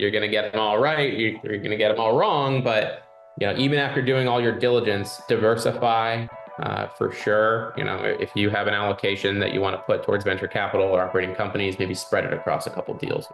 you're going to get them all right. You're going to get them all wrong. But, even after doing all your diligence, diversify for sure. If you have an allocation that you want to put towards venture capital or operating companies, maybe spread it across a couple deals.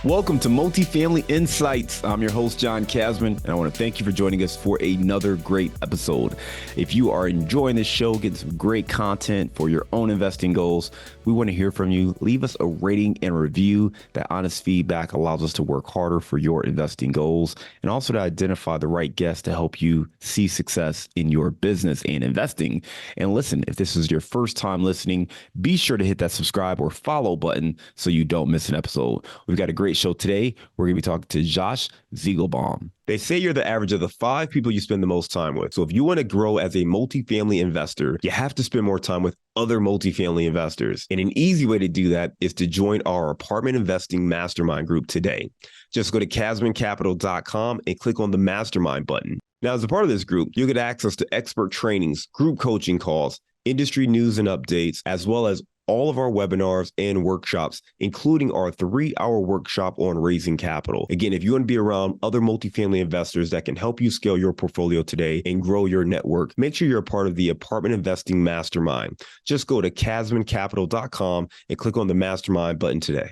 Welcome to Multifamily Insights. I'm your host, John Casman, and I want to thank you for joining us for another great episode. If you are enjoying this show, getting some great content for your own investing goals, we want to hear from you. Leave us a rating and review. That honest feedback allows us to work harder for your investing goals and also to identify the right guests to help you see success in your business and investing. And listen, if this is your first time listening, be sure to hit that subscribe or follow button so you don't miss an episode. We've got a great show today. We're going to be talking to Josh Ziegelbaum. They say you're the average of the 5 people you spend the most time with. So if you want to grow as a multifamily investor, you have to spend more time with other multifamily investors. And an easy way to do that is to join our apartment investing mastermind group today. Just go to casmancapital.com and click on the mastermind button. Now, as a part of this group, you'll get access to expert trainings, group coaching calls, industry news and updates, as well as all of our webinars and workshops, including our 3-hour workshop on raising capital. Again, if you want to be around other multifamily investors that can help you scale your portfolio today and grow your network, make sure you're a part of the Apartment Investing Mastermind. Just go to casmancapital.com and click on the Mastermind button today.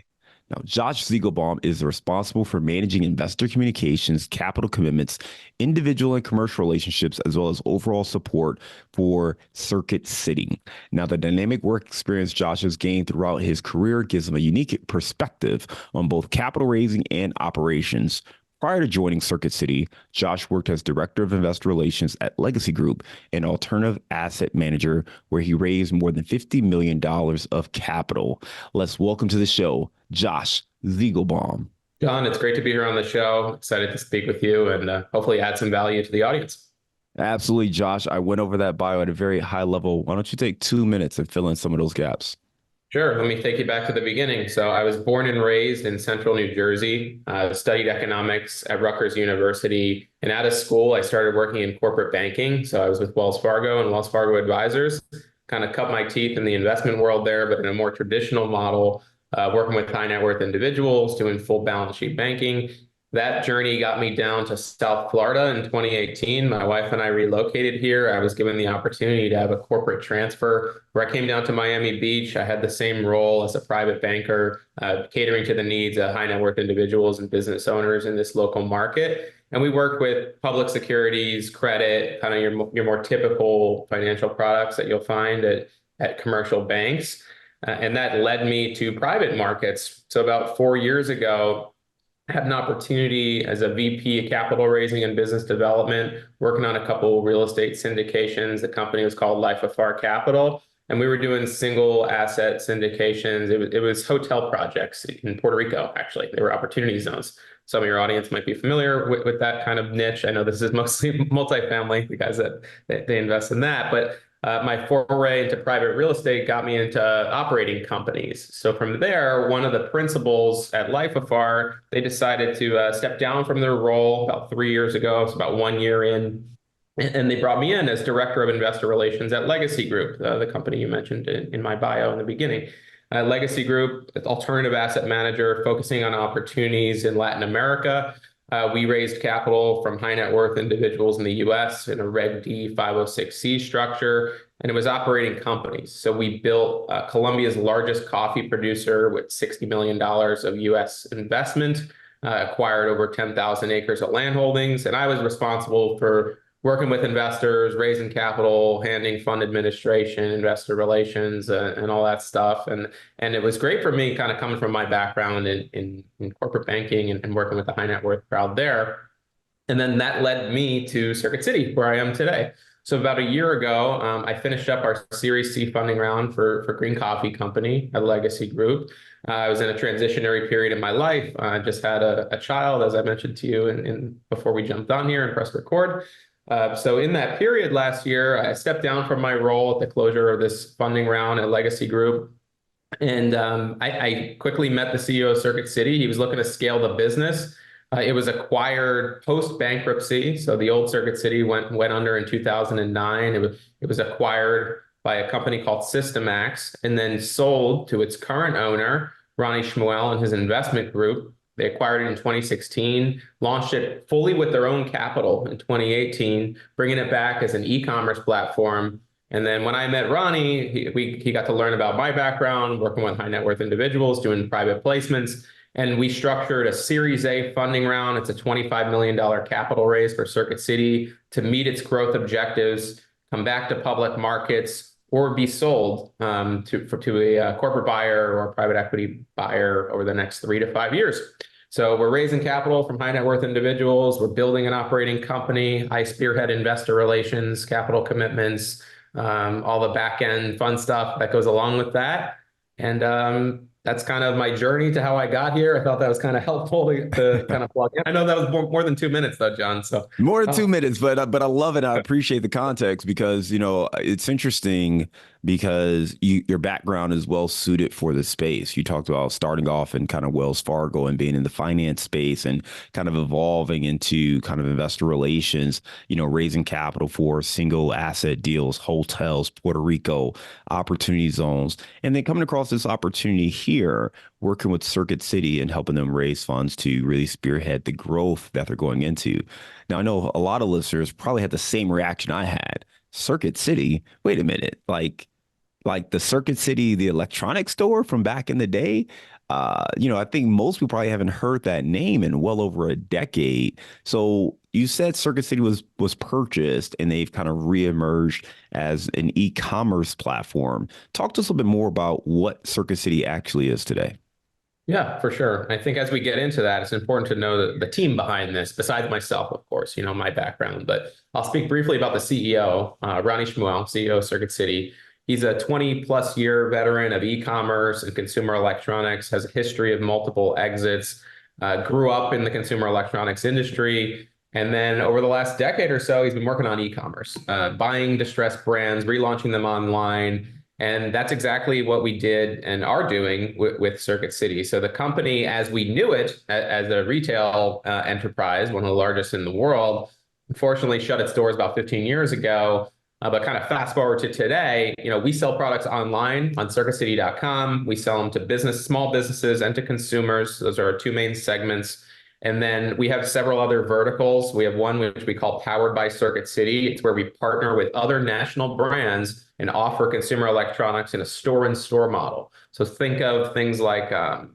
Now, Josh Ziegelbaum is responsible for managing investor communications, capital commitments, individual and commercial relationships, as well as overall support for Circuit City. Now, the dynamic work experience Josh has gained throughout his career gives him a unique perspective on both capital raising and operations. Prior to joining Circuit City, Josh worked as Director of Investor Relations at Legacy Group, an alternative asset manager where he raised more than $50 million of capital. Let's welcome to the show, Josh Ziegelbaum. John, it's great to be here on the show. Excited to speak with you and hopefully add some value to the audience. Absolutely, Josh. I went over that bio at a very high level. Why don't you take 2 minutes and fill in some of those gaps? Sure. Let me take you back to the beginning. So I was born and raised in central New Jersey, studied economics at Rutgers University. And out of school, I started working in corporate banking. So I was with Wells Fargo and Wells Fargo Advisors, kind of cut my teeth in the investment world there, but in a more traditional model, working with high net worth individuals, doing full balance sheet banking. That journey got me down to South Florida in 2018. My wife and I relocated here. I was given the opportunity to have a corporate transfer where I came down to Miami Beach. I had the same role as a private banker, catering to the needs of high net worth individuals and business owners in this local market. And we work with public securities, credit, kind of your more typical financial products that you'll find at commercial banks. And that led me to private markets. So about 4 years ago, I had an opportunity as a VP of capital raising and business development, working on a couple real estate syndications. The company was called Life Afar Capital, and we were doing single asset syndications. It was hotel projects in Puerto Rico, actually. They were opportunity zones. Some of your audience might be familiar with that kind of niche. I know this is mostly multifamily, the guys that they invest in that, but my foray into private real estate got me into operating companies. So from there, one of the principals at Life Afar, they decided to step down from their role about 3 years ago. It's about 1 year in. And they brought me in as Director of Investor Relations at Legacy Group, the company you mentioned in my bio in the beginning. Legacy Group, alternative asset manager focusing on opportunities in Latin America. We raised capital from high net worth individuals in the US in a Reg D 506C structure, and it was operating companies. So we built Colombia's largest coffee producer with $60 million of US investment, acquired over 10,000 acres of land holdings, and I was responsible for working with investors, raising capital, handling fund administration, investor relations, and all that stuff. And it was great for me, kind of coming from my background in corporate banking and working with the high net worth crowd there. And then that led me to Circuit City, where I am today. So about a year ago, I finished up our Series C funding round for Green Coffee Company, a Legacy Group. I was in a transitionary period in my life. I just had a child, as I mentioned to you, in before we jumped on here and pressed record. So in that period last year, I stepped down from my role at the closure of this funding round at Legacy Group. And I quickly met the CEO of Circuit City. He was looking to scale the business. It was acquired post-bankruptcy. So the old Circuit City went under in 2009. It was acquired by a company called Systemax and then sold to its current owner, Ronnie Shmuel and his investment group, They acquired it in 2016, launched it fully with their own capital in 2018, bringing it back as an e-commerce platform. And then when I met Ronnie, he got to learn about my background, working with high net worth individuals, doing private placements. And we structured a Series A funding round. It's a $25 million capital raise for Circuit City to meet its growth objectives, come back to public markets, or be sold to a corporate buyer or a private equity buyer over the next 3 to 5 years. So we're raising capital from high net worth individuals. We're building an operating company. I spearhead investor relations, capital commitments, all the back end fun stuff that goes along with that. And that's kind of my journey to how I got here. I thought that was kind of helpful to kind of plug in. I know that was more than 2 minutes though, John. So More than 2 minutes, but I love it. I appreciate the context because it's interesting because your background is well suited for the space. You talked about starting off in kind of Wells Fargo and being in the finance space and kind of evolving into kind of investor relations, raising capital for single asset deals, hotels, Puerto Rico, opportunity zones, and then coming across this opportunity here, working with Circuit City and helping them raise funds to really spearhead the growth that they're going into. Now, I know a lot of listeners probably had the same reaction I had. Circuit City, wait a minute, like the Circuit City, the electronics store from back in the day. I think most people probably haven't heard that name in well over a decade. So you said Circuit City was purchased and they've kind of reemerged as an e-commerce platform. Talk to us a little bit more about what Circuit City actually is today. yeah, for sure. I think as we get into that, it's important to know the team behind this, besides myself, of course, my background. But I'll speak briefly about the CEO, Ronnie Shmuel, CEO of Circuit City. He's a 20 plus year veteran of e-commerce and consumer electronics, has a history of multiple exits, grew up in the consumer electronics industry. And then over the last decade or so, he's been working on e-commerce, buying distressed brands, relaunching them online. And that's exactly what we did and are doing with Circuit City. So the company, as we knew it, as a retail enterprise, one of the largest in the world, unfortunately shut its doors about 15 years ago. But kind of fast forward to today, we sell products online on circuitcity.com. We sell them to small businesses and to consumers. Those are our two main segments. And then we have several other verticals. We have one which we call Powered by Circuit City. It's where we partner with other national brands and offer consumer electronics in a store-in-store model. So think of things like a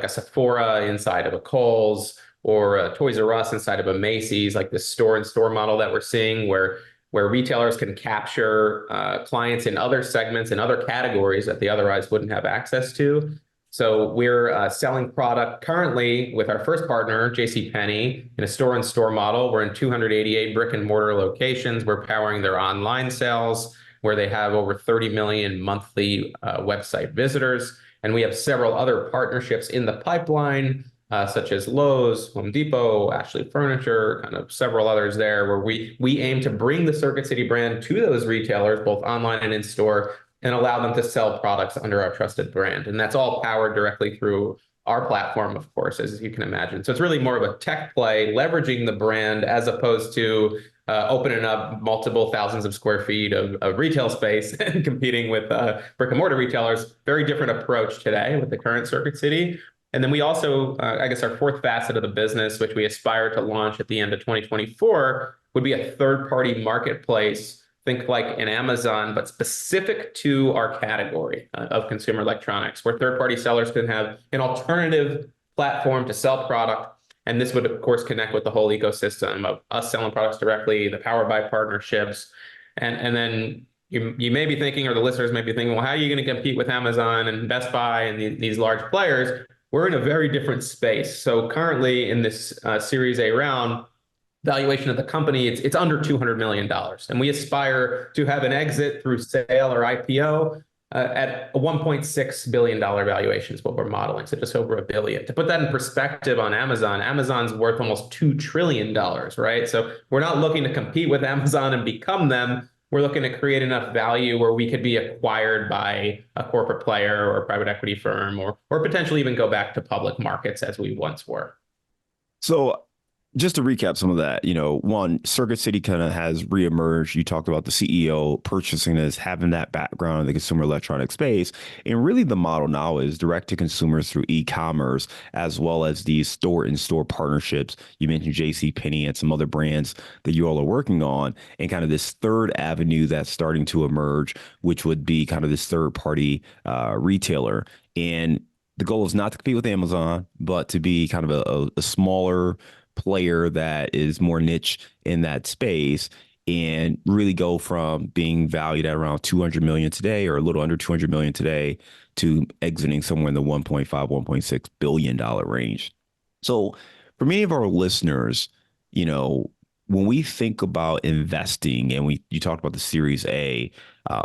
Sephora inside of a Kohl's or a Toys R Us inside of a Macy's, like this store-in-store model that we're seeing where retailers can capture clients in other segments and other categories that they otherwise wouldn't have access to. So we're selling product currently with our first partner, JCPenney, in a store-in-store model. We're in 288 brick and mortar locations. We're powering their online sales, where they have over 30 million monthly website visitors. And we have several other partnerships in the pipeline, such as Lowe's, Home Depot, Ashley Furniture, kind of several others there, where we aim to bring the Circuit City brand to those retailers, both online and in store, and allow them to sell products under our trusted brand. And that's all powered directly through our platform, of course, as you can imagine. So it's really more of a tech play, leveraging the brand as opposed to opening up multiple thousands of square feet of retail space and competing with brick and mortar retailers. Very different approach today with the current Circuit City. And then we also, I guess our fourth facet of the business, which we aspire to launch at the end of 2024, would be a third-party marketplace. Think like an Amazon, but specific to our category of consumer electronics, where third-party sellers can have an alternative platform to sell product. And this would, of course, connect with the whole ecosystem of us selling products directly, the Powered by partnerships. And then you may be thinking, or the listeners may be thinking, well, how are you going to compete with Amazon and Best Buy and these large players? We're in a very different space. So currently in this Series A round, valuation of the company, it's under $200 million. And we aspire to have an exit through sale or IPO at a $1.6 billion valuation is what we're modeling. So just over $1 billion. To put that in perspective on Amazon, Amazon's worth almost $2 trillion, right? So we're not looking to compete with Amazon and become them. We're looking to create enough value where we could be acquired by a corporate player or a private equity firm or potentially even go back to public markets as we once were. So Just to recap some of that, one, Circuit City kind of has reemerged. You talked about the CEO purchasing this, having that background in the consumer electronic space. And really the model now is direct to consumers through e-commerce, as well as these store-in-store partnerships. You mentioned J.C. Penney and some other brands that you all are working on, and kind of this third avenue that's starting to emerge, which would be kind of this third-party retailer. And the goal is not to compete with Amazon, but to be kind of a smaller player that is more niche in that space and really go from being valued at around 200 million today or a little under 200 million today to exiting somewhere in the 1.5, 1.6 billion dollar range. So for many of our listeners, you know, when we think about investing and you talked about the Series A,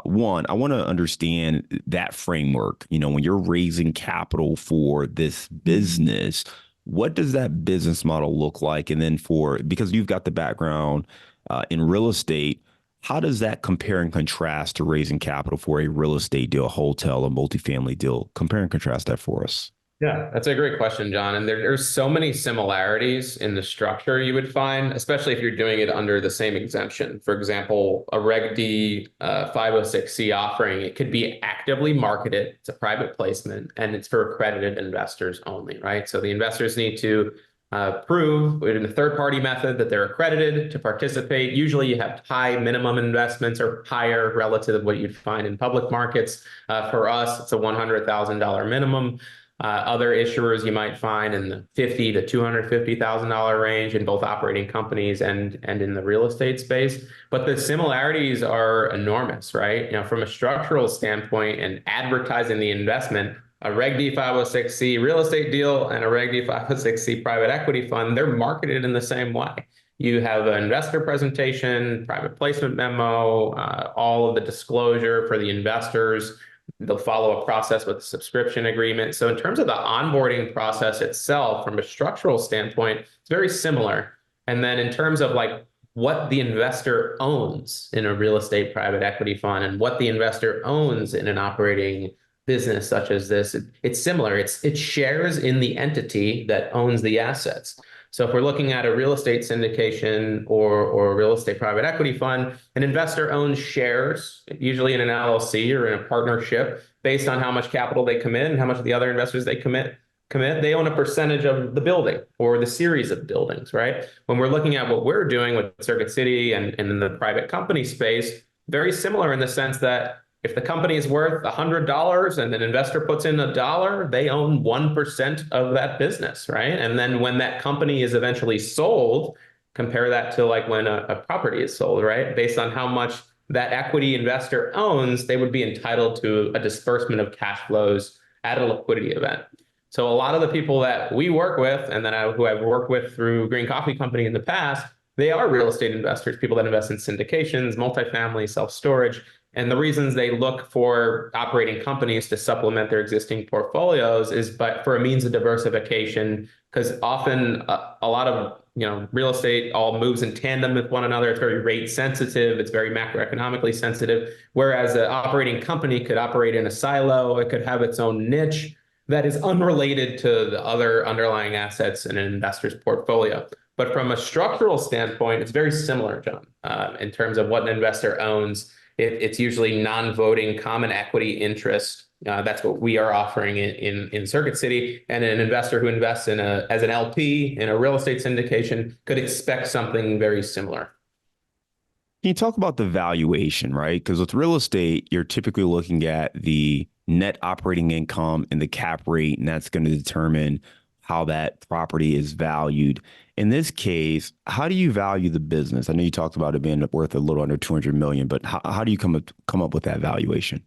one, I want to understand that framework. When you're raising capital for this business, what does that business model look like? And then because you've got the background in real estate, how does that compare and contrast to raising capital for a real estate deal, a hotel, a multifamily deal? Compare and contrast that for us. Yeah, that's a great question, John. And there's so many similarities in the structure you would find, especially if you're doing it under the same exemption. For example, a Reg D 506C offering, it could be actively marketed. It's a private placement and it's for accredited investors only, right? So the investors need to prove in the third-party method that they're accredited to participate. Usually you have high minimum investments or higher relative to what you'd find in public markets. For us, it's a $100,000 minimum. Other issuers you might find in the $50,000 to $250,000 range in both operating companies and in the real estate space. But the similarities are enormous, right? From a structural standpoint and advertising the investment, a Reg D 506C real estate deal and a Reg D 506C private equity fund, they're marketed in the same way. You have an investor presentation, private placement memo, all of the disclosure for the investors. They'll follow a process with a subscription agreement. So in terms of the onboarding process itself, from a structural standpoint, it's very similar. And then in terms of like what the investor owns in a real estate private equity fund and what the investor owns in an operating business such as this, it's similar. It shares in the entity that owns the assets. So if we're looking at a real estate syndication or a real estate private equity fund, an investor owns shares, usually in an LLC or in a partnership, based on how much capital they commit and how much of the other investors they commit. They own a percentage of the building or the series of buildings, right? When we're looking at what we're doing with Circuit City and in the private company space, very similar in the sense that if the company is worth $100 and an investor puts in $1, they own 1% of that business, right? And then when that company is eventually sold, compare that to like when a property is sold, right? Based on how much that equity investor owns, they would be entitled to a disbursement of cash flows at a liquidity event. So a lot of the people that we work with and who I've worked with through Green Coffee Company in the past, they are real estate investors, people that invest in syndications, multifamily, self-storage. And the reasons they look for operating companies to supplement their existing portfolios is for a means of diversification, because often a lot of real estate all moves in tandem with one another. It's very rate sensitive. It's very macroeconomically sensitive. Whereas an operating company could operate in a silo. It could have its own niche that is unrelated to the other underlying assets in an investor's portfolio. But from a structural standpoint, it's very similar, John, in terms of what an investor owns. It's usually non-voting common equity interest. That's what we are offering in Circuit City. And an investor who invests as an LP in a real estate syndication could expect something very similar. Can you talk about the valuation, right? Because with real estate, you're typically looking at the net operating income and the cap rate, and that's going to determine how that property is valued. In this case, how do you value the business? I know you talked about it being worth a little under 200 million, but how do you come up with that valuation?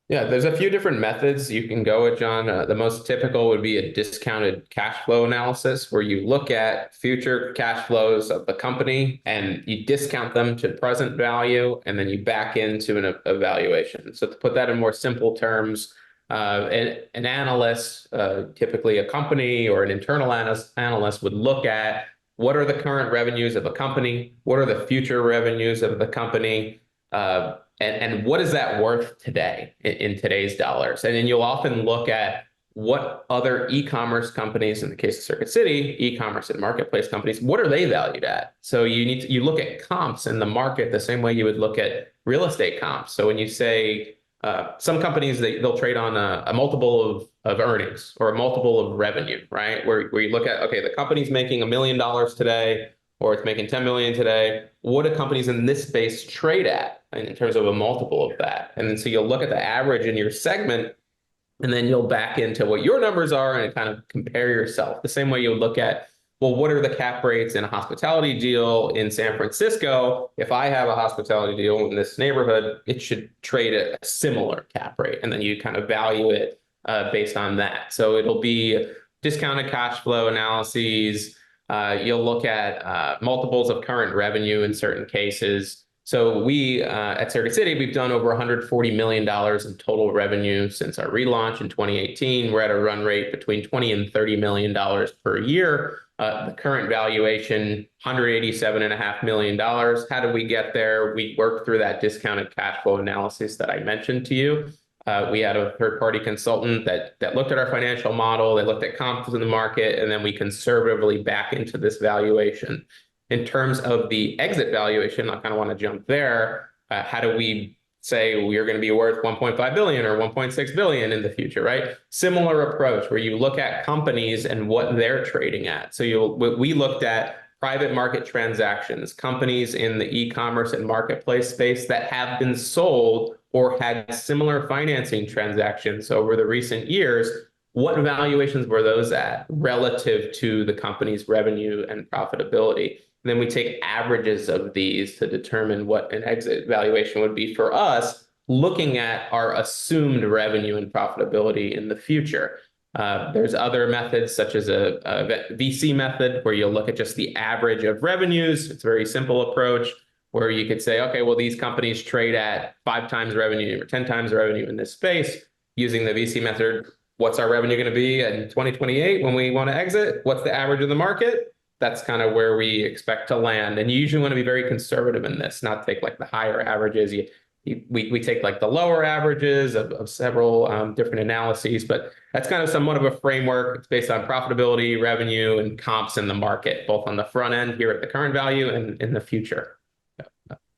Yeah, there's a few different methods you can go with, John. The most typical would be a discounted cash flow analysis, where you look at future cash flows of the company and you discount them to present value, and then you back into an evaluation. So to put that in more simple terms, an analyst, typically a company or an internal analyst would look at what are the current revenues of a company, what are the future revenues of the company, and what is that worth today in today's dollars? And then you'll often look at what other e-commerce companies, in the case of Circuit City, e-commerce and marketplace companies, what are they valued at? So you look at comps in the market the same way you would look at real estate comps. So when you say some companies, they'll trade on a multiple of earnings or a multiple of revenue, right? Where you look at, okay, the company's making $1 million today, or it's making 10 million today. What do companies in this space trade at in terms of a multiple of that? And then so you'll look at the average in your segment, and then you'll back into what your numbers are and kind of compare yourself. The same way you would look at, well, what are the cap rates in a hospitality deal in San Francisco? If I have a hospitality deal in this neighborhood, it should trade at a similar cap rate. And then you kind of value it based on that. So it'll be discounted cash flow analyses. You'll look at multiples of current revenue in certain cases. So we at Circuit City, we've done over $140 million in total revenue since our relaunch in 2018. We're at a run rate between $20 and $30 million per year. The current valuation, $187.5 million. How did we get there? We worked through that discounted cash flow analysis that I mentioned to you. We had a third-party consultant that looked at our financial model. They looked at comps in the market, and then we conservatively back into this valuation. In terms of the exit valuation, I kind of want to jump there. How do we say we're going to be worth 1.5 billion or 1.6 billion in the future, right? Similar approach where you look at companies and what they're trading at. So we looked at private market transactions, companies in the e-commerce and marketplace space that have been sold or had similar financing transactions over the recent years. What valuations were those at relative to the company's revenue and profitability? And then we take averages of these to determine what an exit valuation would be for us, looking at our assumed revenue and profitability in the future. There's other methods such as a VC method where you'll look at just the average of revenues. It's a very simple approach where you could say, okay, well, these companies trade at 5 times revenue or 10 times revenue in this space. Using the VC method, what's our revenue going to be in 2028 when we want to exit? What's the average of the market? That's kind of where we expect to land. And you usually want to be very conservative in this, not take like the higher averages. We take like the lower averages of several different analyses, but that's kind of somewhat of a framework. It's based on profitability, revenue, and comps in the market, both on the front end here at the current value and in the future.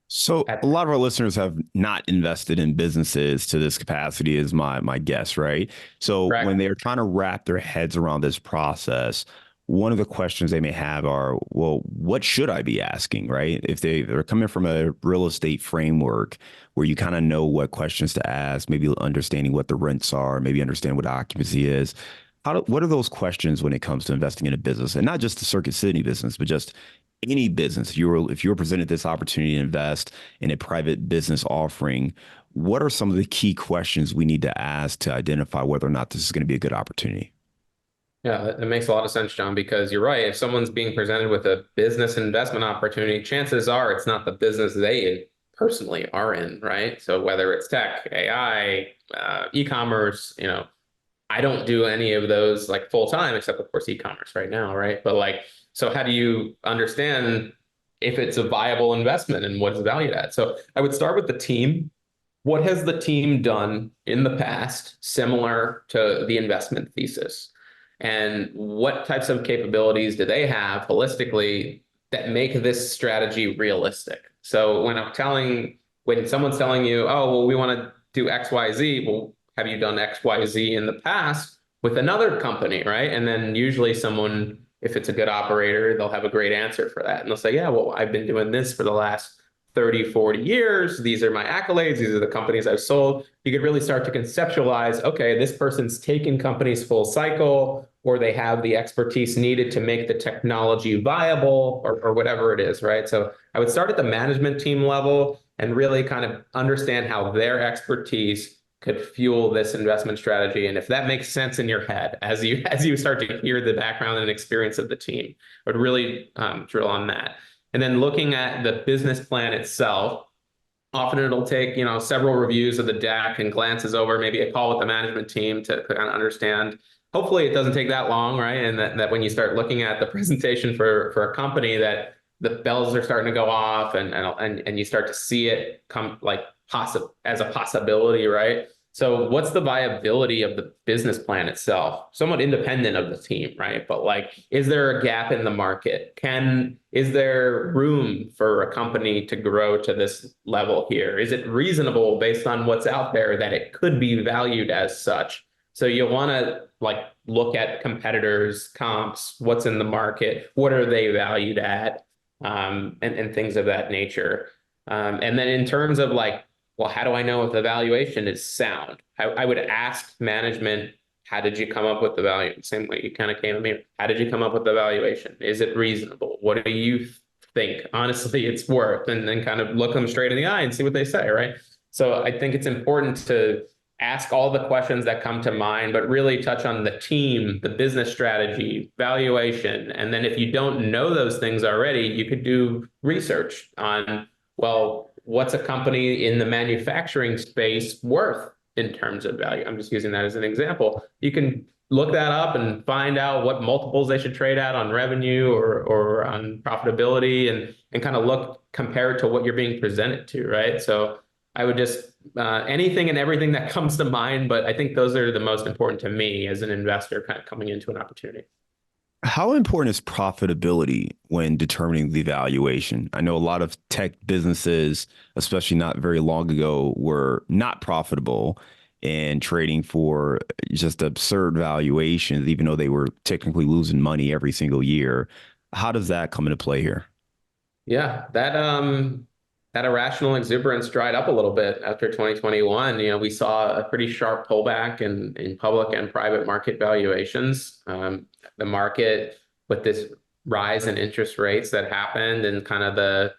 So a lot of our listeners have not invested in businesses to this capacity is my guess, right? So Correct. When they're trying to wrap their heads around this process, one of the questions they may have are, well, what should I be asking, right? If they're coming from a real estate framework where you kind of know what questions to ask, maybe understanding what the rents are, maybe understand what occupancy is. What are those questions when it comes to investing in a business, and not just the Circuit City business, but just any business? If you were presented this opportunity to invest in a private business offering, what are some of the key questions we need to ask to identify whether or not this is going to be a good opportunity? Yeah, that makes a lot of sense, John, because you're right. If someone's being presented with a business investment opportunity, chances are it's not the business they personally are in, right? So whether it's tech, AI, e-commerce, I don't do any of those like full time, except of course e-commerce right now, right? But like, so how do you understand if it's a viable investment and what it's valued at? So I would start with the team. What has the team done in the past similar to the investment thesis? And what types of capabilities do they have holistically that make this strategy realistic? So when someone's telling you, oh, well, we want to do X, Y, Z, well, have you done X, Y, Z in the past with another company, right? And then usually someone, if it's a good operator, they'll have a great answer for that. And they'll say, yeah, well, I've been doing this for the last 30, 40 years. These are my accolades. These are the companies I've sold. You could really start to conceptualize, okay, this person's taken companies full cycle, or they have the expertise needed to make the technology viable, or whatever it is, right? So I would start at the management team level and really kind of understand how their expertise could fuel this investment strategy. And if that makes sense in your head, as you start to hear the background and experience of the team, I would really drill on that. And then looking at the business plan itself, often it'll take, several reviews of the deck and glances over, maybe a call with the management team to kind of understand. Hopefully it doesn't take that long, right? And that when you start looking at the presentation for a company, that the bells are starting to go off and you start to see it come like as a possibility, right? So what's the viability of the business plan itself? Somewhat independent of the team, right? But like, is there a gap in the market? Is there room for a company to grow to this level here? Is it reasonable based on what's out there that it could be valued as such? So you want to like look at competitors, comps, what's in the market, what are they valued at, and things of that nature. And then in terms of like, well, how do I know if the valuation is sound? I would ask management, how did you come up with the value? Same way you kind of came to me. How did you come up with the valuation? Is it reasonable? What do you think honestly it's worth? And then kind of look them straight in the eye and see what they say, right? So I think it's important to ask all the questions that come to mind, but really touch on the team, the business strategy, valuation. And then if you don't know those things already, you could do research on, well, what's a company in the manufacturing space worth in terms of value? I'm just using that as an example. You can look that up and find out what multiples they should trade at on revenue or on profitability and kind of look compared to what you're being presented to, right? So I would just anything and everything that comes to mind, but I think those are the most important to me as an investor kind of coming into an opportunity. How important is profitability when determining the valuation? I know a lot of tech businesses, especially not very long ago, were not profitable and trading for just absurd valuations, even though they were technically losing money every single year. How does that come into play here? Yeah, that irrational exuberance dried up a little bit after 2021. You know, we saw a pretty sharp pullback in public and private market valuations. The market with this rise in interest rates that happened and kind of the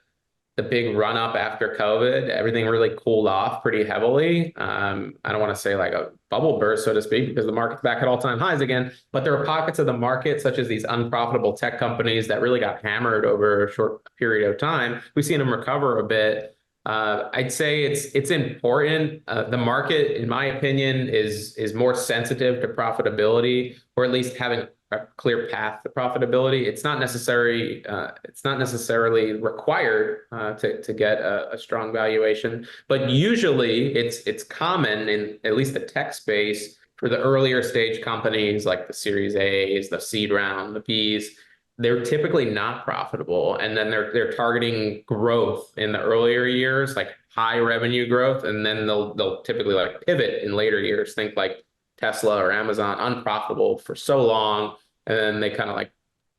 big run up after COVID, everything really cooled off pretty heavily. I don't want to say like a bubble burst, so to speak, because the market's back at all-time highs again. But there are pockets of the market, such as these unprofitable tech companies, that really got hammered over a short period of time. We've seen them recover a bit. I'd say it's important. The market, in my opinion, is more sensitive to profitability, or at least having a clear path to profitability. It's not necessary. It's not necessarily required to get a strong valuation, but usually it's common in at least the tech space for the earlier stage companies like the Series A's, the seed round, the B's. They're typically not profitable, and then they're targeting growth in the earlier years, like high revenue growth, and then they'll typically like pivot in later years. Think like Tesla or Amazon, unprofitable for so long, and then they kind of like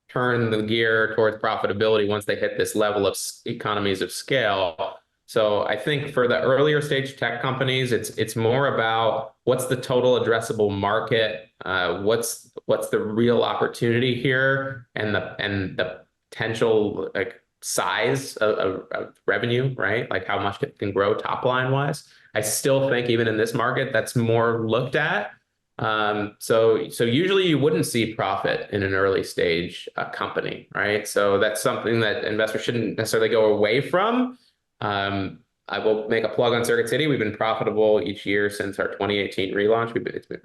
turn the gear towards profitability once they hit this level of economies of scale. So I think for the earlier stage tech companies, it's more about what's the total addressable market, what's the real opportunity here, and the potential like size of revenue, right? Like how much it can grow top line wise. I still think even in this market, that's more looked at. So usually you wouldn't see profit in an early stage company, right? So that's something that investors shouldn't necessarily go away from. I will make a plug on Circuit City. We've been profitable each year since our 2018 relaunch.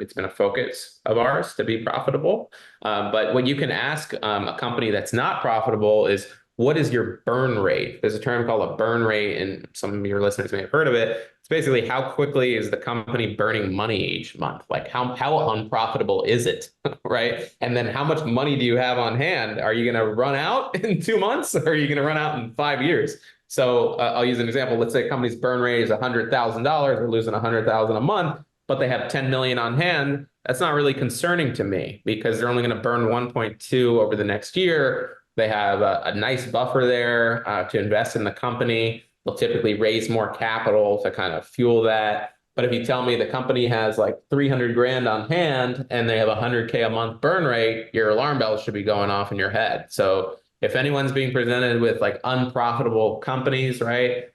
It's been a focus of ours to be profitable. But what you can ask a company that's not profitable is, what is your burn rate? There's a term called a burn rate, and some of your listeners may have heard of it. It's basically how quickly is the company burning money each month? Like how unprofitable is it, right? And then how much money do you have on hand? Are you going to run out in 2 months, or are you going to run out in 5 years? So I'll use an example. Let's say a company's burn rate is $100,000. They're losing $100,000 a month, but they have 10 million on hand. That's not really concerning to me because they're only going to burn 1.2 over the next year. They have a nice buffer there to invest in the company. They'll typically raise more capital to kind of fuel that. But if you tell me the company has like 300 grand on hand and they have 100K a month burn rate, your alarm bells should be going off in your head. So if anyone's being presented with like unprofitable companies, right?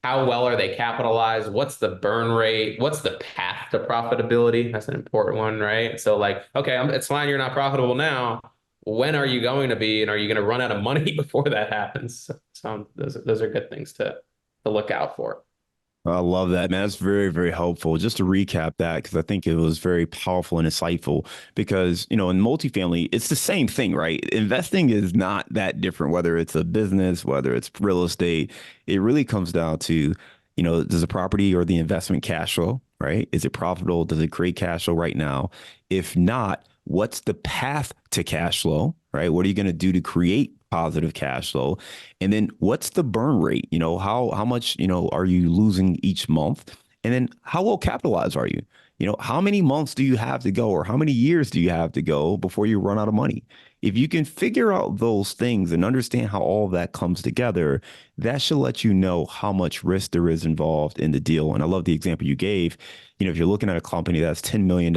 How well are they capitalized? What's the burn rate? What's the path to profitability? That's an important one, right? So like, okay, it's fine, you're not profitable now. When are you going to be, and are you going to run out of money before that happens? So those are good things to look out for. I love that, man. That's very, very helpful. Just to recap that, because I think it was very powerful and insightful. Because, in multifamily, it's the same thing, right? Investing is not that different, whether it's a business, whether it's real estate. It really comes down to, does the property or the investment cash flow, right? Is it profitable? Does it create cash flow right now? If not, what's the path to cash flow, right? What are you going to do to create positive cash flow? And then what's the burn rate? How much, are you losing each month? And then how well capitalized are you? How many months do you have to go, or how many years do you have to go before you run out of money? If you can figure out those things and understand how all of that comes together, that should let you know how much risk there is involved in the deal. And I love the example you gave. If you're looking at a company that's $10 million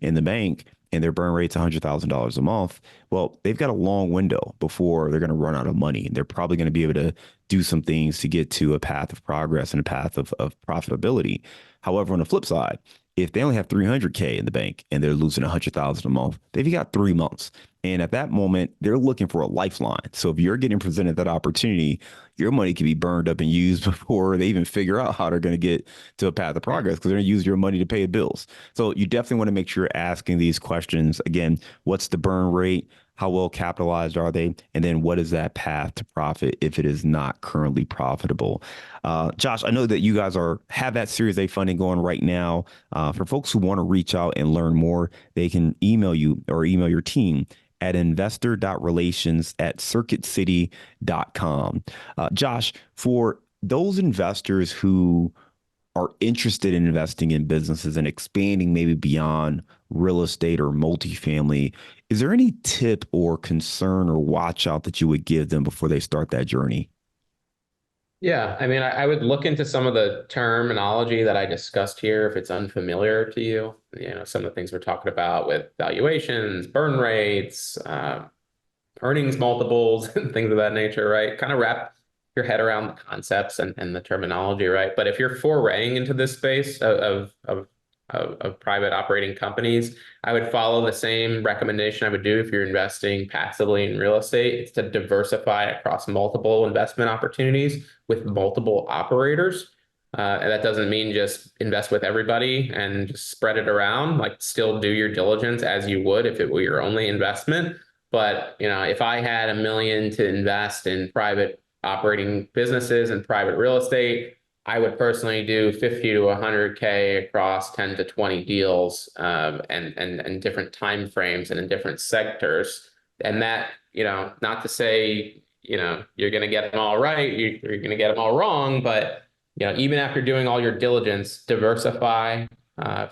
in the bank and their burn rate's $100,000 a month, well, they've got a long window before they're going to run out of money. They're probably going to be able to do some things to get to a path of progress and a path of profitability. However, on the flip side, if they only have 300K in the bank and they're losing 100,000 a month, they've got 3 months. And at that moment, they're looking for a lifeline. So if you're getting presented that opportunity, your money can be burned up and used before they even figure out how they're going to get to a path of progress, because they're going to use your money to pay bills. So you definitely want to make sure you're asking these questions. Again, what's the burn rate? How well capitalized are they? And then what is that path to profit if it is not currently profitable? Josh, I know that you guys have that Series A funding going right now. For folks who want to reach out and learn more, they can email you or email your team at investor.relations@circuitcity.com. Josh, for those investors who are interested in investing in businesses and expanding maybe beyond real estate or multifamily, is there any tip or concern or watch out that you would give them before they start that journey? Yeah, I mean, I would look into some of the terminology that I discussed here if it's unfamiliar to you. Some of the things we're talking about with valuations, burn rates, earnings multiples, and things of that nature, right? Kind of wrap your head around the concepts and the terminology, right? But if you're foraying into this space of private operating companies, I would follow the same recommendation I would do if you're investing passively in real estate. It's to diversify across multiple investment opportunities with multiple operators. And that doesn't mean just invest with everybody and just spread it around. Like, still do your diligence as you would if it were your only investment. But, if I had $1 million to invest in private operating businesses and private real estate, I would personally do 50 to 100K across 10 to 20 deals, and different time frames and in different sectors. And that, not to say, you're going to get them all right, you're going to get them all wrong, but, even after doing all your diligence, diversify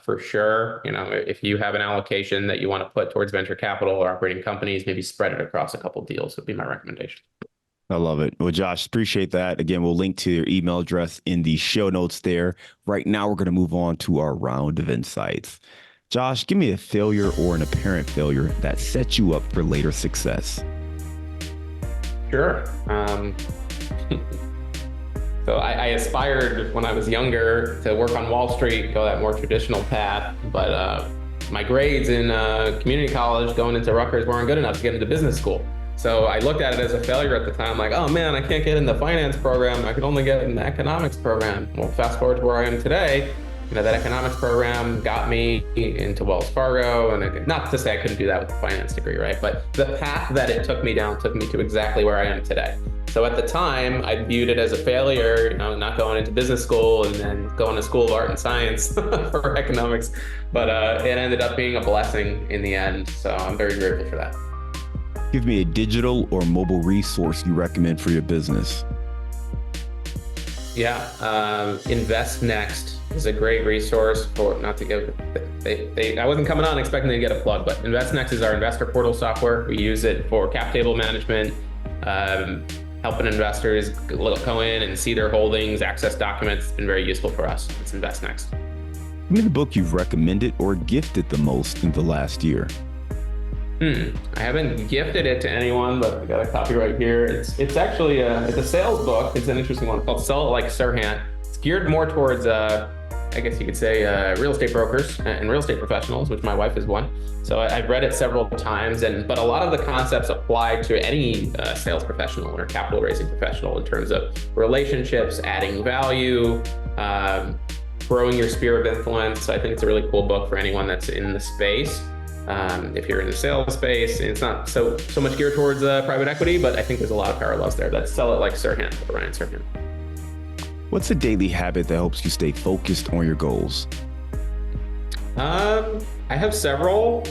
for sure. If you have an allocation that you want to put towards venture capital or operating companies, maybe spread it across a couple of deals would be my recommendation. I love it. Well, Josh, appreciate that. Again, we'll link to your email address in the show notes there. Right now, we're going to move on to our round of insights. Josh, give me a failure or an apparent failure that sets you up for later success. Sure. So I aspired when I was younger to work on Wall Street, go that more traditional path, but my grades in community college going into Rutgers weren't good enough to get into business school. So I looked at it as a failure at the time, like, oh man, I can't get in the finance program. I could only get in the economics program. Well, fast forward to where I am today, that economics program got me into Wells Fargo. And not to say I couldn't do that with a finance degree, right? But the path that it took me down took me to exactly where I am today. So at the time, I viewed it as a failure, not going into business school and then going to School of Art and Science for economics. But it ended up being a blessing in the end. So I'm very grateful for that. Give me a digital or mobile resource you recommend for your business. Yeah, Invest Next is a great resource for, not to give, I wasn't coming on expecting to get a plug, but Invest Next is our investor portal software. We use it for cap table management, helping investors go in and see their holdings, access documents. It's been very useful for us. It's Invest Next. Give me the book you've recommended or gifted the most in the last year. I haven't gifted it to anyone, but I got a copy right here. It's actually it's a sales book. It's an interesting one called Sell It Like Sirhan. It's geared more towards I guess you could say real estate brokers and real estate professionals, which my wife is one. So I've read it several times, but a lot of the concepts apply to any sales professional or capital raising professional in terms of relationships, adding value, growing your sphere of influence. I think it's a really cool book for anyone that's in the space. If you're in the sales space, it's not so much geared towards private equity, but I think there's a lot of parallels there. That's Sell It Like Sirhan, Ryan Sirhan. What's a daily habit that helps you stay focused on your goals? I have several.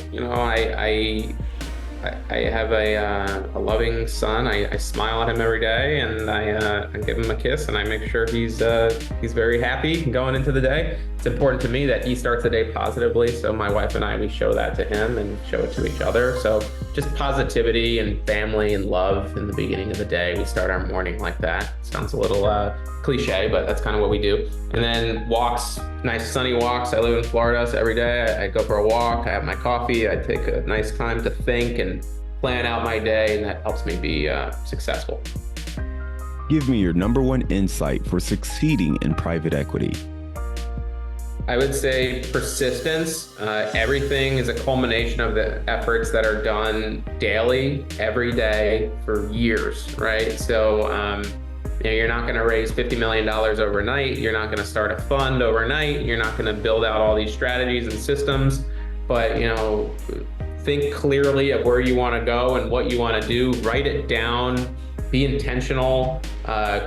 I have a loving son. I smile at him every day, and I give him a kiss, and I make sure he's very happy going into the day. It's important to me that he starts the day positively. So my wife and we show that to him and show it to each other. So just positivity and family and love in the beginning of the day. We start our morning like that. Sounds a little cliche, but that's kind of what we do. And then walks, nice sunny walks. I live in Florida, so every day I go for a walk. I have my coffee. I take a nice time to think and plan out my day, and that helps me be successful. Give me your number one insight for succeeding in private equity. I would say persistence. Everything is a culmination of the efforts that are done daily, every day for years, right? So, you're not going to raise $50 million overnight. You're not going to start a fund overnight. You're not going to build out all these strategies and systems, but, think clearly of where you want to go and what you want to do. Write it down, be intentional,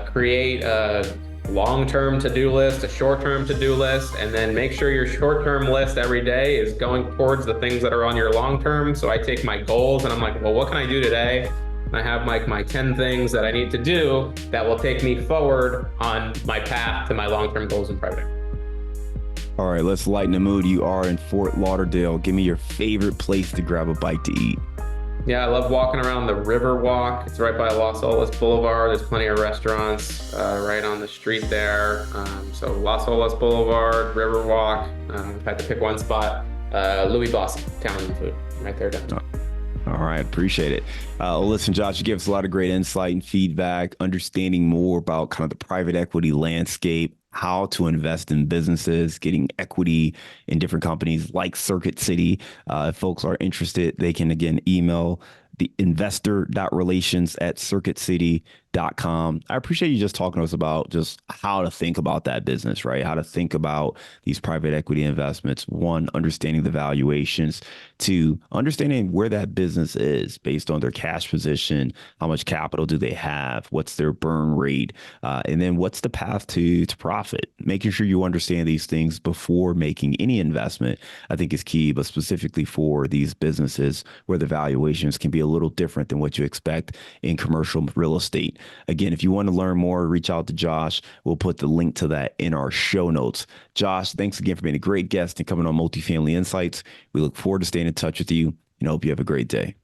create a long-term to-do list, a short-term to-do list, and then make sure your short-term list every day is going towards the things that are on your long-term. So I take my goals and I'm like, well, what can I do today? And I have like my 10 things that I need to do that will take me forward on my path to my long-term goals in private equity. All right, let's lighten the mood. You are in Fort Lauderdale. Give me your favorite place to grab a bite to eat. Yeah, I love walking around the River Walk. It's right by Las Olas Boulevard. There's plenty of restaurants right on the street there. So Las Olas Boulevard, River Walk. If I had to pick one spot, Louis Boston, Italian food, right there downtown. All right, appreciate it. Well, listen, Josh, you gave us a lot of great insight and feedback, understanding more about kind of the private equity landscape, how to invest in businesses, getting equity in different companies like Circuit City. If folks are interested, they can, again, email the investor.relations@circuitcity.com. I appreciate you just talking to us about just how to think about that business, right? How to think about these private equity investments. One, understanding the valuations. Two, understanding where that business is based on their cash position. How much capital do they have? What's their burn rate? And then what's the path to profit? Making sure you understand these things before making any investment, I think is key, but specifically for these businesses where the valuations can be a little different than what you expect in commercial real estate. Again, if you want to learn more, reach out to Josh. We'll put the link to that in our show notes. Josh, thanks again for being a great guest and coming on Multifamily Insights. We look forward to staying in touch with you and hope you have a great day.